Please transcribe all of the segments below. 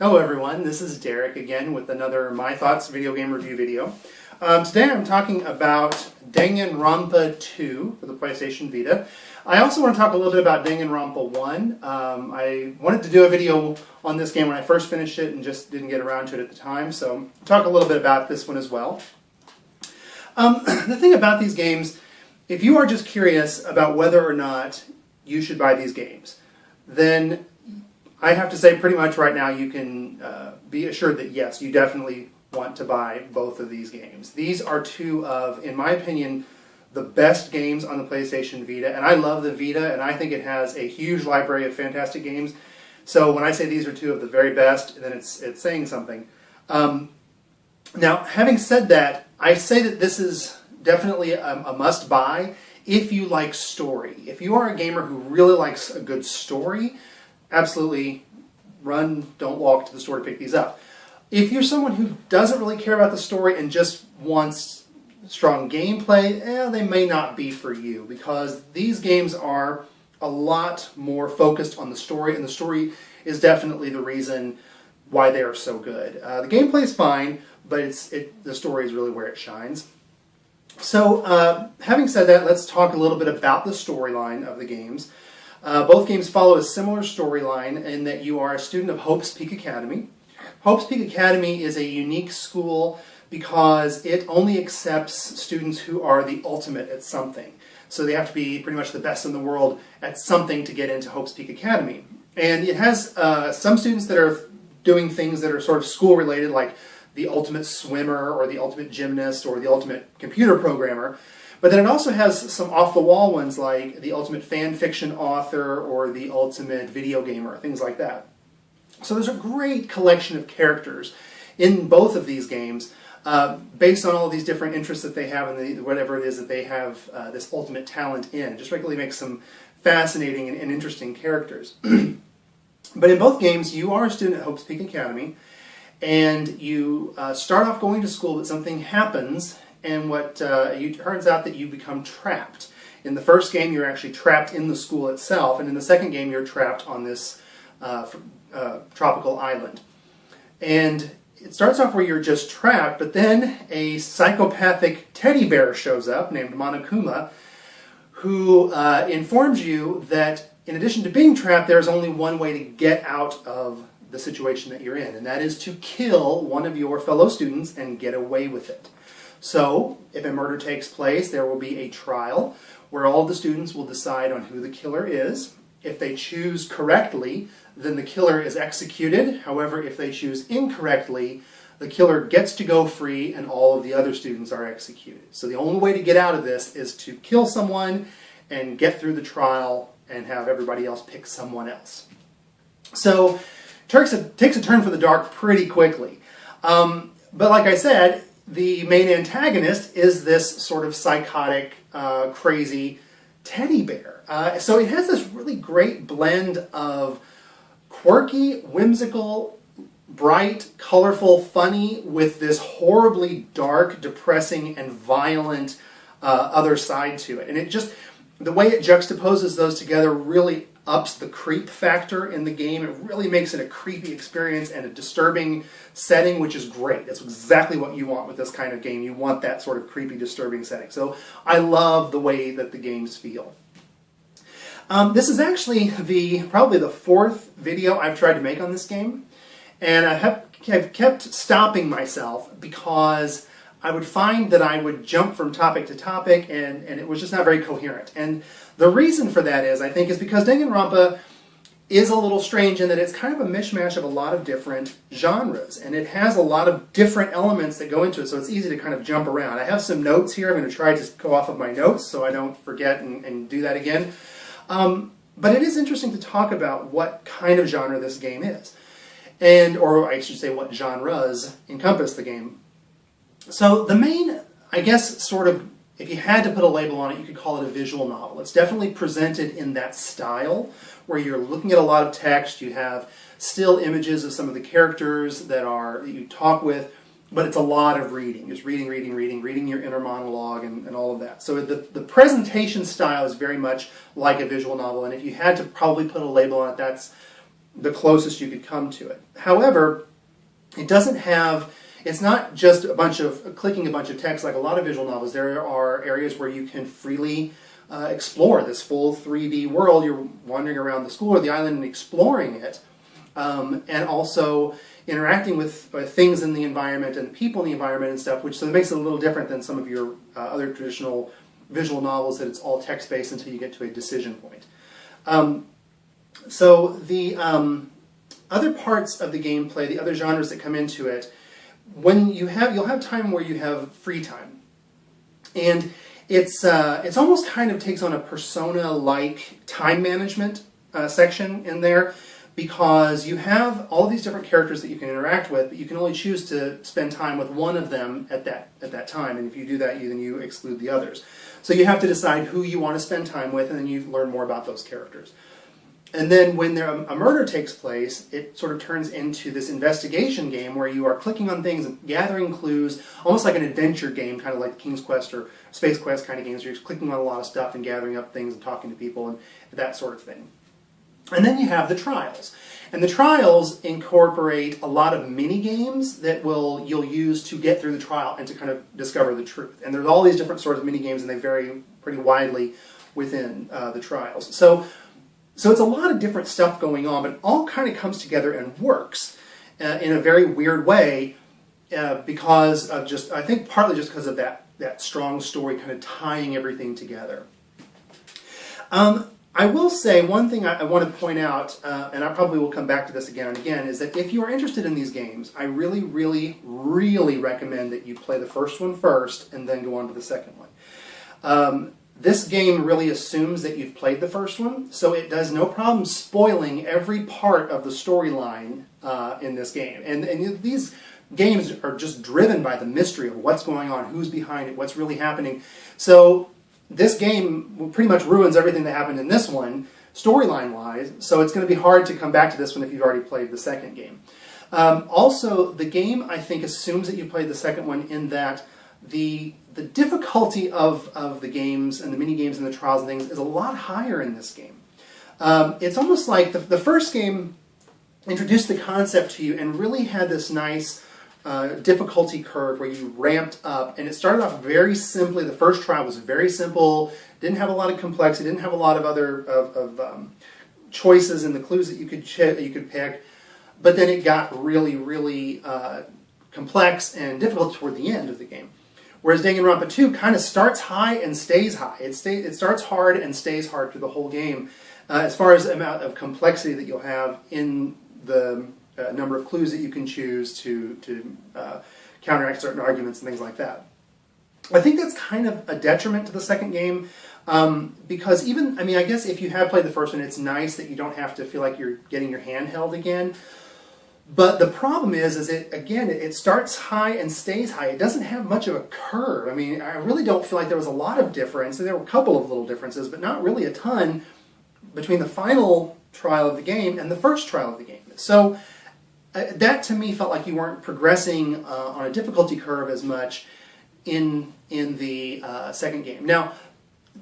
Hello everyone, this is Derek again with another My Thoughts video game review video. Today I'm talking about Danganronpa 2 for the PlayStation Vita. I also want to talk a little bit about Danganronpa 1. I wanted to do a video on this game when I first finished it and just didn't get around to it at the time, so I'll talk a little bit about this one as well. The thing about these games, if you are just curious about whether or not you should buy these games, then I have to say pretty much right now you can be assured that yes, you definitely want to buy both of these games. These are two of, in my opinion, the best games on the PlayStation Vita, and I love the Vita, and I think it has a huge library of fantastic games. So when I say these are two of the very best, then it's saying something. Now, having said that, I say that this is definitely a must-buy if you like story. If you are a gamer who really likes a good story, absolutely run, don't walk to the store to pick these up. If you're someone who doesn't really care about the story and just wants strong gameplay, they may not be for you, because these games are a lot more focused on the story, and the story is definitely the reason why they are so good. The gameplay is fine, but the story is really where it shines. So, having said that, let's talk a little bit about the storyline of the games. Both games follow a similar storyline in that you are a student of Hope's Peak Academy. Hope's Peak Academy is a unique school because it only accepts students who are the ultimate at something. So they have to be pretty much the best in the world at something to get into Hope's Peak Academy. And it has some students that are doing things that are sort of school-related, like the ultimate swimmer or the ultimate gymnast or the ultimate computer programmer. But then it also has some off-the-wall ones like the ultimate fan fiction author or the ultimate video gamer, things like that. So there's a great collection of characters in both of these games based on all of these different interests that they have and whatever it is that they have this ultimate talent in. It just really makes them fascinating and interesting characters. But in both games, you are a student at Hope's Peak Academy, and you start off going to school, but something happens, and it turns out that you become trapped. In the first game, you're actually trapped in the school itself, and in the second game, you're trapped on this tropical island. And it starts off where you're just trapped, but then a psychopathic teddy bear shows up named Monokuma, who informs you that in addition to being trapped, there's only one way to get out of the situation that you're in, and that is to kill one of your fellow students and get away with it. So, if a murder takes place, there will be a trial where all the students will decide on who the killer is. If they choose correctly, then the killer is executed. However, if they choose incorrectly, the killer gets to go free and all of the other students are executed. So the only way to get out of this is to kill someone and get through the trial and have everybody else pick someone else. So, it takes a turn for the dark pretty quickly. But like I said, the main antagonist is this sort of psychotic, crazy teddy bear. So it has this really great blend of quirky, whimsical, bright, colorful, funny, with this horribly dark, depressing, and violent other side to it. And it just, the way it juxtaposes those together really ups the creep factor in the game. It really makes it a creepy experience and a disturbing setting, which is great. That's exactly what you want with this kind of game. You want that sort of creepy, disturbing setting. So I love the way that the games feel. This is actually probably the fourth video I've tried to make on this game, and I've kept stopping myself because I would find that I would jump from topic to topic, and it was just not very coherent. And the reason for that is, I think, is because Danganronpa is a little strange in that it's kind of a mishmash of a lot of different genres, and it has a lot of different elements that go into it, so it's easy to kind of jump around. I have some notes here. I'm going to try to go off of my notes so I don't forget and do that again. But it is interesting to talk about what kind of genre this game is, or I should say what genres encompass the game. So the main, I guess, sort of, if you had to put a label on it, you could call it a visual novel. It's definitely presented in that style, where you're looking at a lot of text, you have still images of some of the characters that you talk with, but it's a lot of reading. Just reading your inner monologue and all of that. So the presentation style is very much like a visual novel, and if you had to probably put a label on it, that's the closest you could come to it. However, it doesn't have, it's not just a bunch of clicking a bunch of text like a lot of visual novels. There are areas where you can freely explore this full 3D world. You're wandering around the school or the island and exploring it, and also interacting with things in the environment and people in the environment and stuff, which so it makes it a little different than some of your other traditional visual novels that it's all text-based until you get to a decision point. So the other parts of the gameplay, the other genres that come into it, when you'll have time where you have free time, and it's almost kind of takes on a Persona-like time management section in there, because you have all these different characters that you can interact with, but you can only choose to spend time with one of them at that time, and if you do that, then you exclude the others. So you have to decide who you want to spend time with, and then you learn more about those characters. And then when a murder takes place, it sort of turns into this investigation game where you are clicking on things and gathering clues, almost like an adventure game, kind of like King's Quest or Space Quest kind of games, where you're clicking on a lot of stuff and gathering up things and talking to people and that sort of thing. And then you have the trials. And the trials incorporate a lot of mini-games that you'll use to get through the trial and to kind of discover the truth. And there's all these different sorts of mini-games, and they vary pretty widely within the trials. So it's a lot of different stuff going on, but it all kind of comes together and works in a very weird way because of just, I think partly just because of that strong story kind of tying everything together. I will say one thing I want to point out, and I probably will come back to this again and again, is that if you are interested in these games, I really, really, really recommend that you play the first one first and then go on to the second one. This game really assumes that you've played the first one, so it does no problem spoiling every part of the storyline in this game. And these games are just driven by the mystery of what's going on, who's behind it, what's really happening. So this game pretty much ruins everything that happened in this one, storyline-wise, so it's going to be hard to come back to this one if you've already played the second game. Also, the game, I think, assumes that you played the second one in that the difficulty of the games and the mini-games and the trials and things is a lot higher in this game. It's almost like the first game introduced the concept to you and really had this nice difficulty curve where you ramped up, and it started off very simply. The first trial was very simple, didn't have a lot of complexity, didn't have a lot of other choices in the clues that you could pick, but then it got really, really complex and difficult toward the end of the game. Whereas Danganronpa 2 kind of starts high and stays high. It starts hard and stays hard through the whole game as far as the amount of complexity that you'll have in the number of clues that you can choose to counteract certain arguments and things like that. I think that's kind of a detriment to the second game because even, I mean, I guess if you have played the first one, it's nice that you don't have to feel like you're getting your hand held again. But the problem is it starts high and stays high. It doesn't have much of a curve. I mean, I really don't feel like there was a lot of difference. There were a couple of little differences, but not really a ton between the final trial of the game and the first trial of the game. So that to me felt like you weren't progressing on a difficulty curve as much in the second game. Now,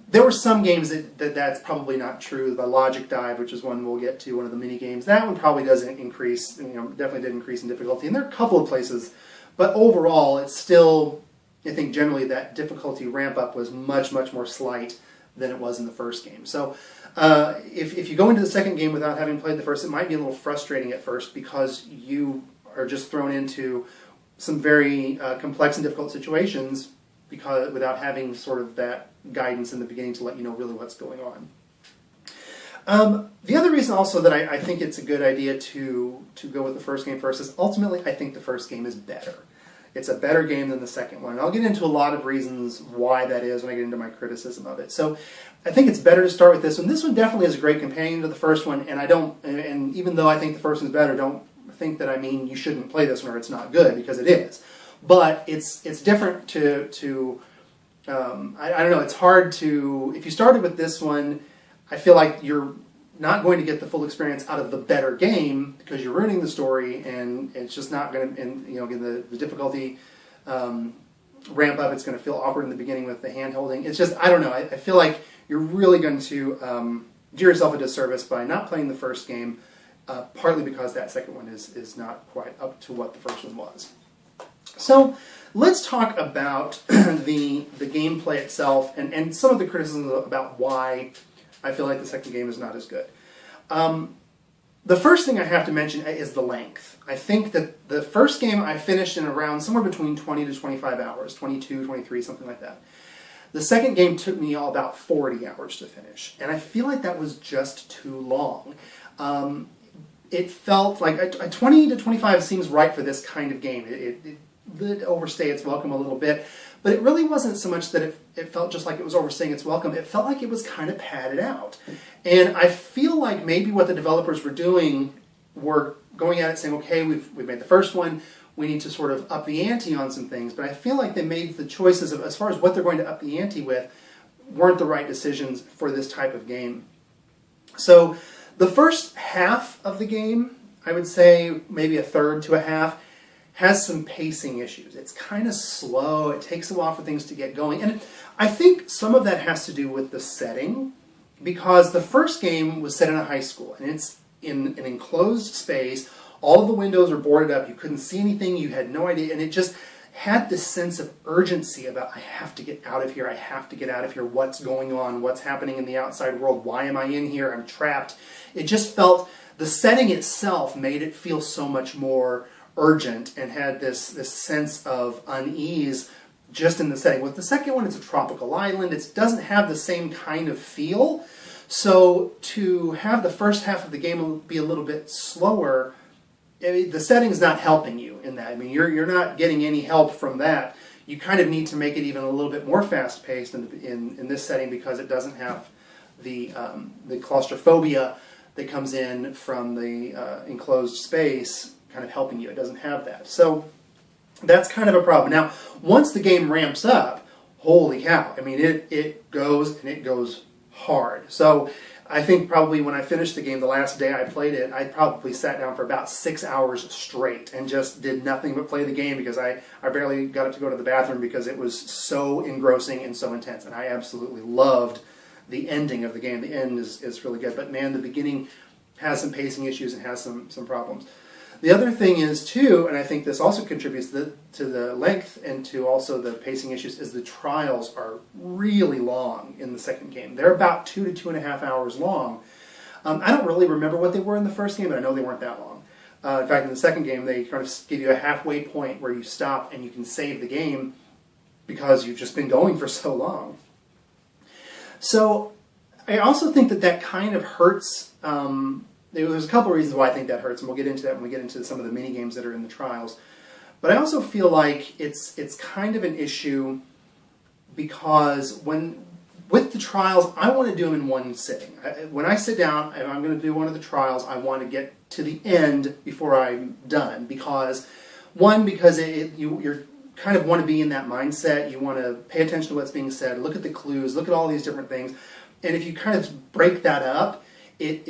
there were some games that's probably not true. The Logic Dive, which is one we'll get to, one of the mini games, that one probably doesn't increase. Definitely did increase in difficulty. And there are a couple of places, but overall, it's still, I think, generally that difficulty ramp up was much, much more slight than it was in the first game. So, if you go into the second game without having played the first, it might be a little frustrating at first because you are just thrown into some very complex and difficult situations without having sort of that guidance in the beginning to let you know really what's going on. The other reason also that I think it's a good idea to go with the first game first is ultimately I think the first game is better. It's a better game than the second one. And I'll get into a lot of reasons why that is when I get into my criticism of it. So I think it's better to start with this one. This one definitely is a great companion to the first one, and even though I think the first one's better, don't think that I mean you shouldn't play this one or it's not good, because it is. But it's different I don't know, it's hard to, if you started with this one, I feel like you're not going to get the full experience out of the better game because you're ruining the story, and it's just not going to, and again, the difficulty ramp up, it's going to feel awkward in the beginning with the hand holding. It's just, I don't know, I feel like you're really going to do yourself a disservice by not playing the first game partly because that second one is not quite up to what the first one was. So let's talk about the gameplay itself and some of the criticisms about why I feel like the second game is not as good. The first thing I have to mention is the length. I think that the first game I finished in around somewhere between 20 to 25 hours, 22, 23, something like that. The second game took me about 40 hours to finish, and I feel like that was just too long. It felt like 20 to 25 seems right for this kind of game. It did overstay its welcome a little bit, but it really wasn't so much that it felt just like it was overstaying its welcome. It felt like it was kind of padded out. And I feel like maybe what the developers were doing were going at it saying, okay, we've made the first one, we need to sort of up the ante on some things, but I feel like they made the choices of, as far as what they're going to up the ante with, weren't the right decisions for this type of game. So the first half of the game, I would say maybe a third to a half, has some pacing issues. It's kind of slow. It takes a while for things to get going. And I think some of that has to do with the setting, because the first game was set in a high school, and it's in an enclosed space. All of the windows are boarded up. You couldn't see anything. You had no idea. And it just had this sense of urgency about, I have to get out of here. I have to get out of here. What's going on? What's happening in the outside world? Why am I in here? I'm trapped. It just felt, the setting itself made it feel so much more urgent and had this sense of unease just in the setting. With the second one, it's a tropical island. It doesn't have the same kind of feel. So to have the first half of the game be a little bit slower, the setting's not helping you in that. I mean, you're not getting any help from that. You kind of need to make it even a little bit more fast-paced in this setting, because it doesn't have the claustrophobia that comes in from the enclosed space kind of helping you. It doesn't have that. So that's kind of a problem. Now, once the game ramps up, holy cow, I mean, it goes, and it goes hard. So I think probably when I finished the game, the last day I played it, I probably sat down for about 6 hours straight and just did nothing but play the game, because I barely got up to go to the bathroom because it was so engrossing and so intense. And I absolutely loved the ending of the game. The end is really good. But man, the beginning has some pacing issues and has some problems. The other thing is, too, and I think this also contributes to the length and to also the pacing issues, is the trials are really long in the second game. They're about 2 to 2.5 hours long. I don't really remember what they were in the first game, but I know they weren't that long. In fact, in the second game, they kind of give you a halfway point where you stop and you can save the game because you've just been going for so long. So I also think that kind of hurts. There's a couple of reasons why I think that hurts, and we'll get into that when we get into some of the mini games that are in the trials. But I also feel like it's kind of an issue because with the trials, I want to do them in one sitting. When I sit down and I'm going to do one of the trials, I want to get to the end before I'm done, because you're kind of want to be in that mindset. You want to pay attention to what's being said, look at the clues, look at all these different things. And if you kind of break that up, I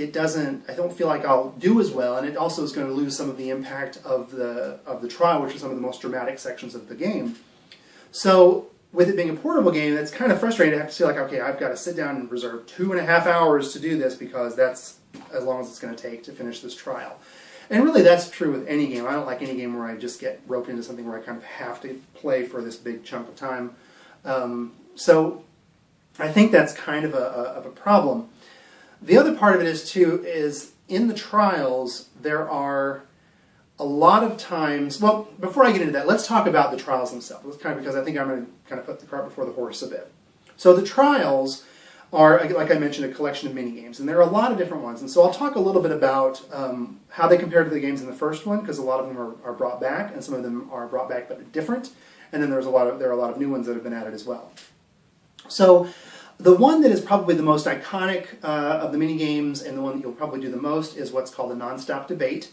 don't feel like I'll do as well, and it also is going to lose some of the impact of the trial, which are some of the most dramatic sections of the game. So with it being a portable game, that's kind of frustrating to have to say, like, okay, I've got to sit down and reserve 2.5 hours to do this, because that's as long as it's going to take to finish this trial. And really that's true with any game. I don't like any game where I just get roped into something where I kind of have to play for this big chunk of time. So I think that's kind of a problem. The other part of it is in the trials, there are a lot of times, well, before I get into that, let's talk about the trials themselves. Because I think I'm going to kind of put the cart before the horse a bit. So the trials are, like I mentioned, a collection of mini-games, and there are a lot of different ones. And so I'll talk a little bit about how they compare to the games in the first one, because a lot of them are brought back, and some of them are brought back but different. And then there are a lot of new ones that have been added as well. So the one that is probably the most iconic of the mini-games, and the one that you'll probably do the most, is what's called a non-stop debate.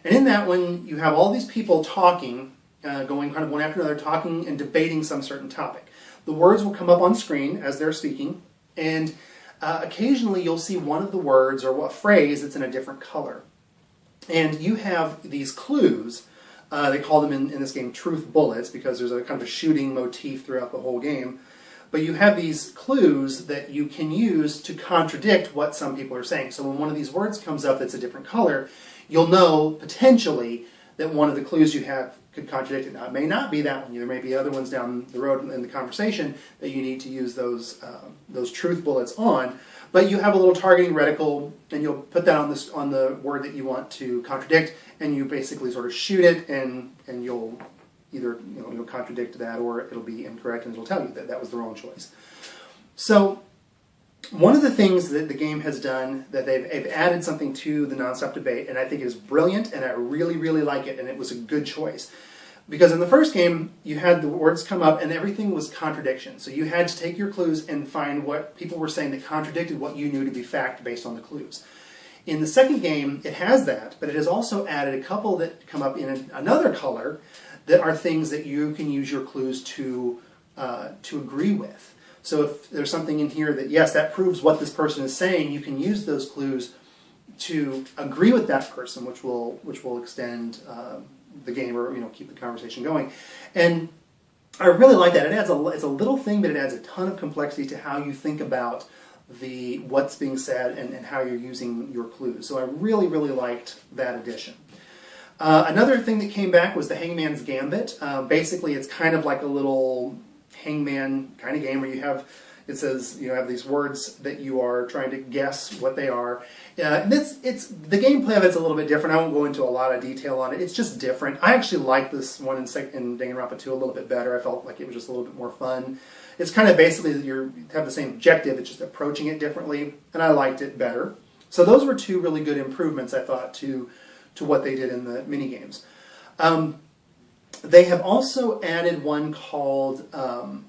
And in that one, you have all these people talking, going kind of one after another, talking and debating some certain topic. The words will come up on screen as they're speaking, and occasionally you'll see one of the words or a phrase that's in a different color. And you have these clues. They call them in this game truth bullets, because there's a kind of a shooting motif throughout the whole game. but you have these clues that you can use to contradict what some people are saying. So when one of these words comes up that's a different color, you'll know potentially that one of the clues you have could contradict it. Now, it may not be that one. There may be other ones down the road in the conversation that you need to use those truth bullets on. But you have a little targeting reticle, and you'll put that on the word that you want to contradict, and you basically sort of shoot it, and you'll either you'll contradict that, or it'll be incorrect, and it'll tell you that that was the wrong choice. So one of the things that the game has done, that they've added something to the nonstop debate, and I think is brilliant, and I really, really like it, and it was a good choice. Because in the first game, you had the words come up and everything was contradiction. So you had to take your clues and find what people were saying that contradicted what you knew to be fact based on the clues. In the second game, it has that, but it has also added a couple that come up in another color that are things that you can use your clues to agree with. So if there's something in here that, yes, that proves what this person is saying, you can use those clues to agree with that person, which will extend the game, or keep the conversation going. And I really like that. It's a little thing, but it adds a ton of complexity to how you think about what's being said and how you're using your clues. So I really, really liked that addition. Another thing that came back was the Hangman's Gambit. Basically, it's kind of like a little hangman kind of game where it says you have these words that you are trying to guess what they are. The gameplay of it's a little bit different. I won't go into a lot of detail on it. It's just different. I actually like this one in Danganronpa 2 a little bit better. I felt like it was just a little bit more fun. It's kind of basically you have the same objective, it's just approaching it differently, and I liked it better. So those were two really good improvements, I thought, to what they did in the mini games. They have also added one called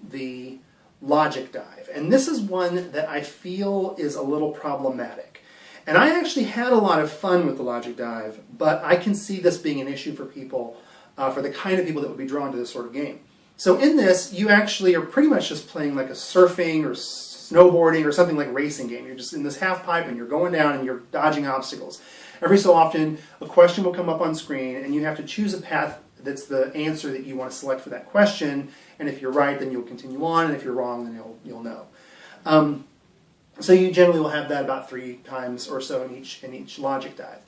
the Logic Dive, and this is one that I feel is a little problematic. And I actually had a lot of fun with the Logic Dive, but I can see this being an issue for people, for the kind of people that would be drawn to this sort of game. So in this, you actually are pretty much just playing like a surfing or snowboarding or something like racing game. You're just in this half pipe and you're going down and you're dodging obstacles. Every so often, a question will come up on screen and you have to choose a path that's the answer that you want to select for that question. And if you're right, then you'll continue on, and if you're wrong, then you'll know. So you generally will have that about 3 times or so in each Logic Dive.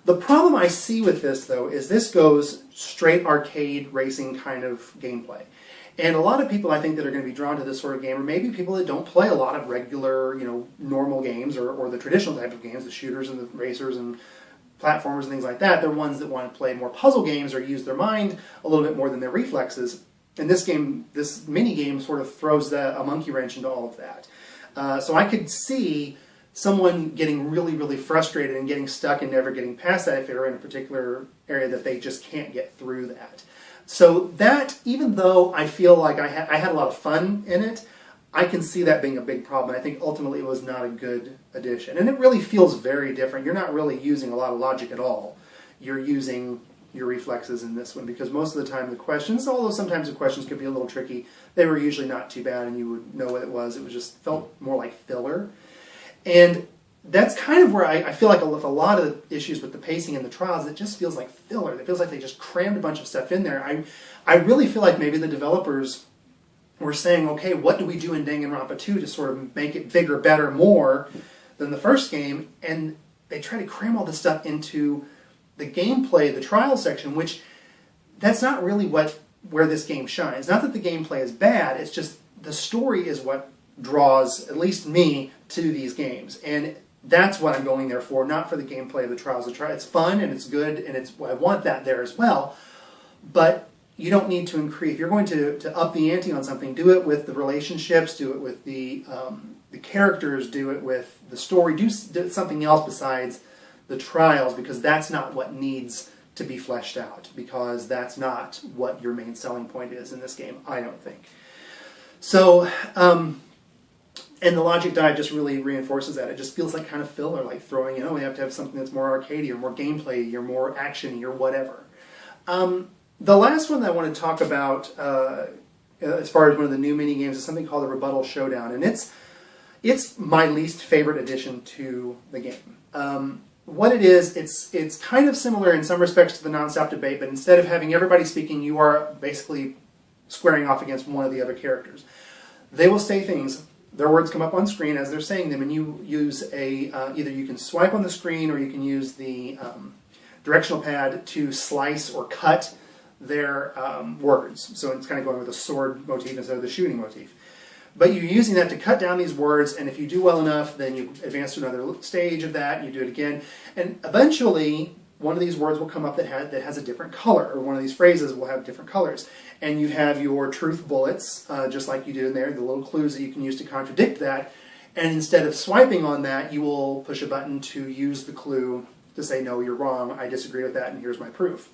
The problem I see with this, though, is this goes straight arcade racing kind of gameplay. And a lot of people, I think, that are going to be drawn to this sort of game are maybe people that don't play a lot of regular, normal games or the traditional type of games, the shooters and the racers and platformers and things like that. They're ones that want to play more puzzle games or use their mind a little bit more than their reflexes. And this mini game sort of throws a monkey wrench into all of that. So I could see someone getting really, really frustrated and getting stuck and never getting past that if they're in a particular area that they just can't get through that. So that, even though I feel like I had a lot of fun in it, I can see that being a big problem. I think ultimately it was not a good addition. And it really feels very different. You're not really using a lot of logic at all. You're using your reflexes in this one, because most of the time the questions, although sometimes the questions could be a little tricky, they were usually not too bad and you would know what it was. It was just felt more like filler. And that's kind of where I feel like with a lot of the issues with the pacing and the trials, it just feels like filler. It feels like they just crammed a bunch of stuff in there. I really feel like maybe the developers were saying, okay, what do we do in Danganronpa 2 to sort of make it bigger, better, more than the first game? And they try to cram all this stuff into the gameplay, the trial section, which that's not really where this game shines. Not that the gameplay is bad, it's just the story is what draws, at least me, to these games. And that's what I'm going there for, not for the gameplay of the trials. It's fun and it's good and I want that there as well. But you don't need to increase. If you're going to up the ante on something, do it with the relationships, do it with the characters, do it with the story, do something else besides the trials, because that's not what needs to be fleshed out, because that's not what your main selling point is in this game, I don't think. So, and the Logic Dive just really reinforces that. It just feels like kind of filler, like throwing in, we have to have something that's more arcadey or more gameplay or more action-y or whatever. The last one that I want to talk about as far as one of the new mini games is something called the Rebuttal Showdown, and it's my least favorite addition to the game. What it is, it's kind of similar in some respects to the nonstop debate, but instead of having everybody speaking, you are basically squaring off against one of the other characters. they will say things, their words come up on screen as they're saying them, and you use either you can swipe on the screen or you can use the directional pad to slice or cut their words. So it's kind of going with a sword motif instead of the shooting motif. But you're using that to cut down these words, and if you do well enough, then you advance to another stage of that, and you do it again. And eventually, one of these words will come up that has a different color, or one of these phrases will have different colors. And you have your truth bullets, just like you do in there, the little clues that you can use to contradict that. And instead of swiping on that, you will push a button to use the clue to say, no, you're wrong, I disagree with that, and here's my proof.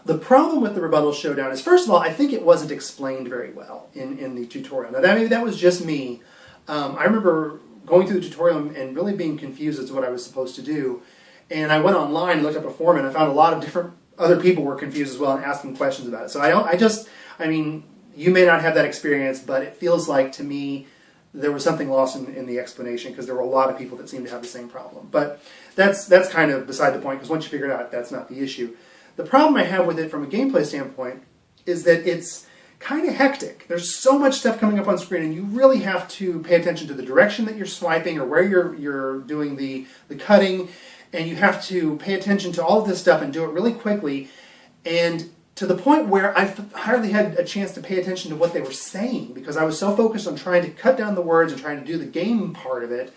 The problem with the rebuttal showdown is, first of all, I think it wasn't explained very well in the tutorial. Now, maybe that was just me. I remember going through the tutorial and really being confused as to what I was supposed to do. And I went online and looked up a forum, and I found a lot of different other people were confused as well and asking questions about it. So I mean, you may not have that experience, but it feels like to me there was something lost in the explanation, because there were a lot of people that seemed to have the same problem. But that's kind of beside the point, because once you figure it out, that's not the issue. The problem I have with it from a gameplay standpoint is that it's kind of hectic. There's so much stuff coming up on screen, and you really have to pay attention to the direction that you're swiping or where you're doing the cutting, and you have to pay attention to all of this stuff and do it really quickly, and to the point where I hardly had a chance to pay attention to what they were saying, because I was so focused on trying to cut down the words and trying to do the game part of it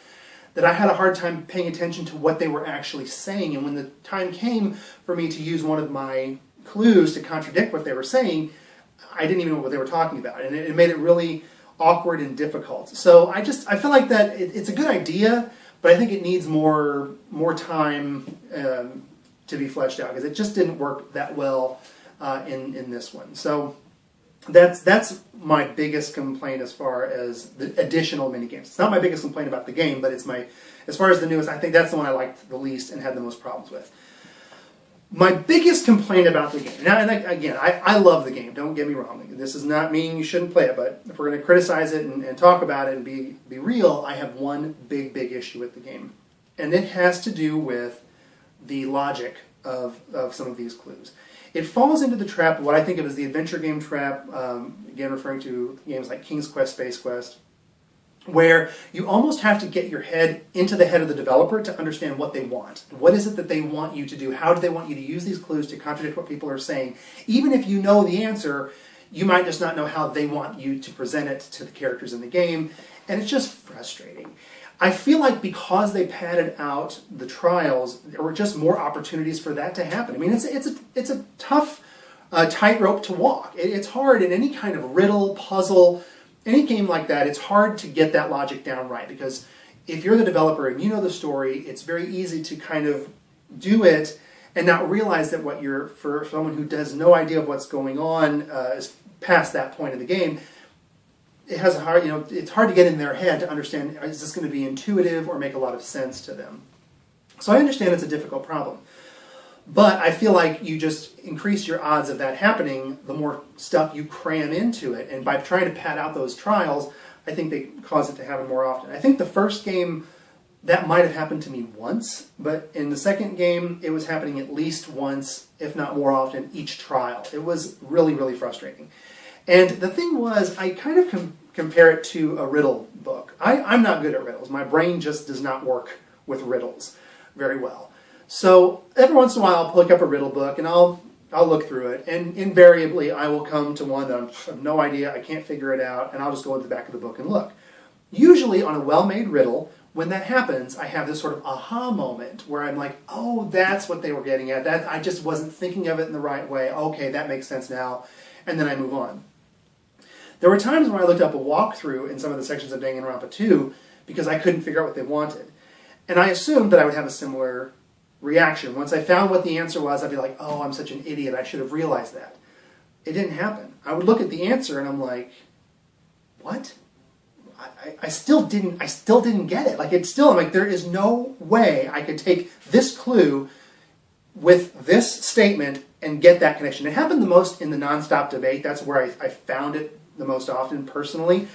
that I had a hard time paying attention to what they were actually saying. And when the time came for me to use one of my clues to contradict what they were saying, I didn't even know what they were talking about, and it made it really awkward and difficult. So I feel like that it's a good idea, but I think it needs more time to be fleshed out, because it just didn't work that well in this one. So that's my biggest complaint as far as the additional minigames. It's not my biggest complaint about the game, but it's as far as the newest, I think that's the one I liked the least and had the most problems with. My biggest complaint about the game, now, and again, I love the game, don't get me wrong. This does not mean you shouldn't play it, but if we're going to criticize it and talk about it and be real, I have one big issue with the game. And it has to do with the logic of some of these clues. It falls into the trap of what I think of as the adventure game trap, again referring to games like King's Quest, Space Quest, where you almost have to get your head into the head of the developer to understand what they want. What is it that they want you to do? How do they want you to use these clues to contradict what people are saying? Even if you know the answer, you might just not know how they want you to present it to the characters in the game, and it's just frustrating. I feel like because they padded out the trials, there were just more opportunities for that to happen. I mean, it's a tough tightrope to walk. It's hard in any kind of riddle, puzzle, any game like that. It's hard to get that logic down right, because if you're the developer and you know the story, it's very easy to kind of do it and not realize that what you're, for someone who has no idea of what's going on is past that point of the game. It has a hard, it's hard to get in their head to understand, is this going to be intuitive or make a lot of sense to them? So I understand it's a difficult problem. But I feel like you just increase your odds of that happening the more stuff you cram into it. And by trying to pad out those trials, I think they cause it to happen more often. I think the first game, that might have happened to me once, but in the second game, it was happening at least once, if not more often, each trial. It was really frustrating. And the thing was, I kind of compare it to a riddle book. I'm not good at riddles. My brain just does not work with riddles very well. So every once in a while, I'll pick up a riddle book and I'll look through it, and invariably I will come to one that I have no idea, I can't figure it out, and I'll just go to the back of the book and look. Usually on a well-made riddle, when that happens, I have this sort of aha moment where I'm like, oh, that's what they were getting at. That I just wasn't thinking of it in the right way. Okay, that makes sense now, and then I move on. There were times when I looked up a walkthrough in some of the sections of Danganronpa 2 because I couldn't figure out what they wanted. And I assumed that I would have a similar reaction. Once I found what the answer was, I'd be like, oh, I'm such an idiot, I should have realized that. It didn't happen. I would look at the answer and I'm like, what? I still didn't get it. I'm like, there is no way I could take this clue with this statement and get that connection. It happened the most in the nonstop debate. That's where I found it the most often personally.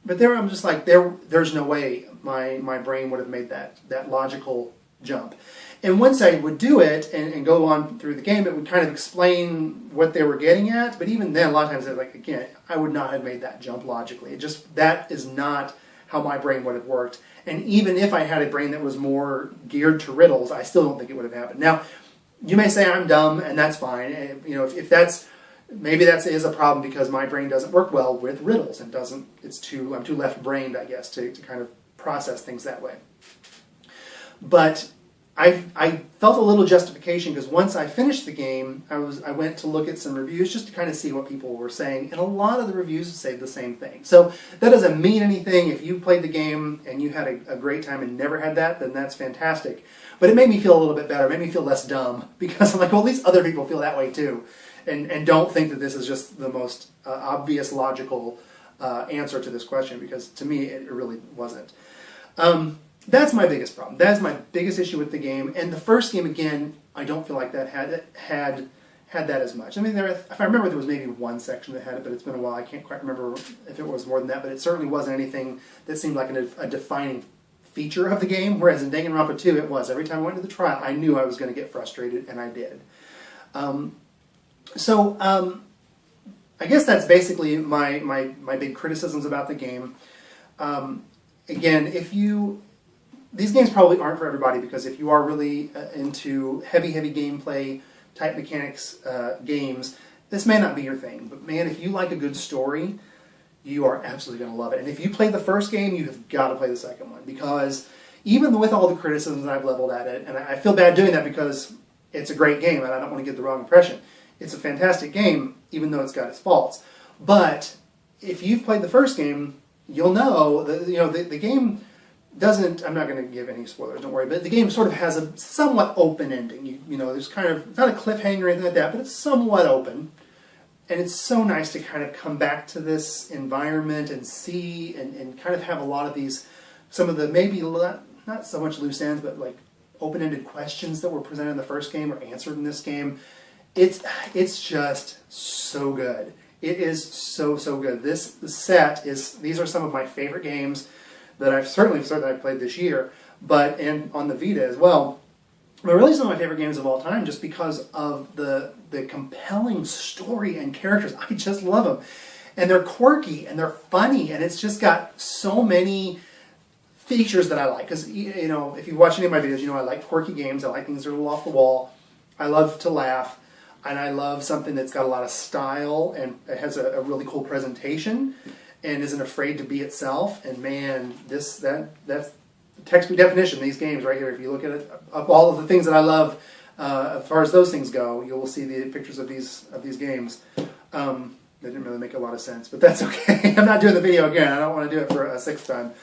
But there I'm just like, there's no way my brain would have made that logical jump. And once I would do it and go on through the game, it would kind of explain what they were getting at. But even then, a lot of times, like, again, I would not have made that jump logically. That is not how my brain would have worked. And even if I had a brain that was more geared to riddles, I still don't think it would have happened. Now, you may say I'm dumb, and that's fine. And, you know, if that's maybe that is a problem because my brain doesn't work well with riddles and I'm too left-brained, I guess, to kind of process things that way. But I felt a little justification because once I finished the game, I went to look at some reviews just to kind of see what people were saying, and a lot of the reviews say the same thing. So that doesn't mean anything. If you played the game and you had a great time and never had that, then that's fantastic. But it made me feel a little bit better. It made me feel less dumb because I'm like, well, at least other people feel that way too, and don't think that this is just the most obvious, logical answer to this question, because to me it really wasn't. That's my biggest problem. That's my biggest issue with the game. And the first game, again, I don't feel like that had that as much. I mean, if I remember, there was maybe one section that had it, but it's been a while. I can't quite remember if it was more than that, but it certainly wasn't anything that seemed like a defining feature of the game, whereas in Danganronpa 2 it was. Every time I went to the trial, I knew I was going to get frustrated, and I did. I guess that's basically my big criticisms about the game. Again, these games probably aren't for everybody, because if you are really into heavy gameplay type mechanics games, this may not be your thing. But man, if you like a good story, you are absolutely going to love it. And if you played the first game, you have got to play the second one, because even with all the criticisms that I've leveled at it, and I feel bad doing that because it's a great game and I don't want to give the wrong impression. It's a fantastic game, even though it's got its faults. But if you've played the first game, you'll know that the game doesn't. I'm not going to give any spoilers, don't worry. But the game sort of has a somewhat open ending. There's kind of, it's not a cliffhanger or anything like that, but it's somewhat open. And it's so nice to kind of come back to this environment and see and kind of have a lot of these, some of the maybe not so much loose ends, but like open-ended questions that were presented in the first game are answered in this game. It's just so good. It is so good. The set is, these are some of my favorite games that I've certainly played this year, and on the Vita as well. But really some of my favorite games of all time, just because of the compelling story and characters. I just love them. And they're quirky and they're funny, and it's just got so many features that I like. Because, if you watch any of my videos, I like quirky games. I like things that are a little off the wall. I love to laugh. And I love something that's got a lot of style and it has a really cool presentation and isn't afraid to be itself. And man, that's textbook definition, these games right here. If you look at it, of all of the things that I love, as far as those things go, you will see the pictures of these games. They didn't really make a lot of sense, but that's okay. I'm not doing the video again. I don't want to do it for a sixth time,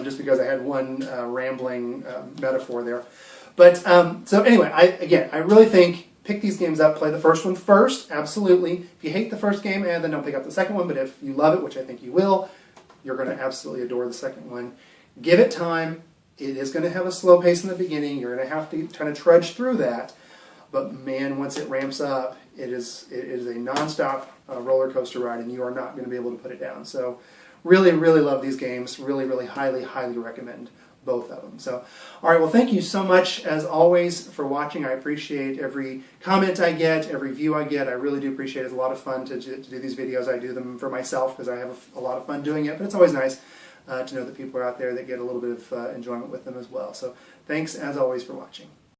just because I had one rambling metaphor there. But so anyway, I really think pick these games up. Play the first one first, absolutely. If you hate the first game, then don't pick up the second one. But if you love it, which I think you will, you're going to absolutely adore the second one. Give it time. It is going to have a slow pace in the beginning. You're going to have to kind of trudge through that. But man, once it ramps up, it is a nonstop roller coaster ride, and you are not going to be able to put it down. So really love these games. Really highly recommend both of them. So, all right, well, thank you so much, as always, for watching. I appreciate every comment I get, every view I get. I really do appreciate it. It's a lot of fun to do these videos. I do them for myself because I have a lot of fun doing it, but it's always nice to know that people are out there that get a little bit of enjoyment with them as well. So thanks, as always, for watching.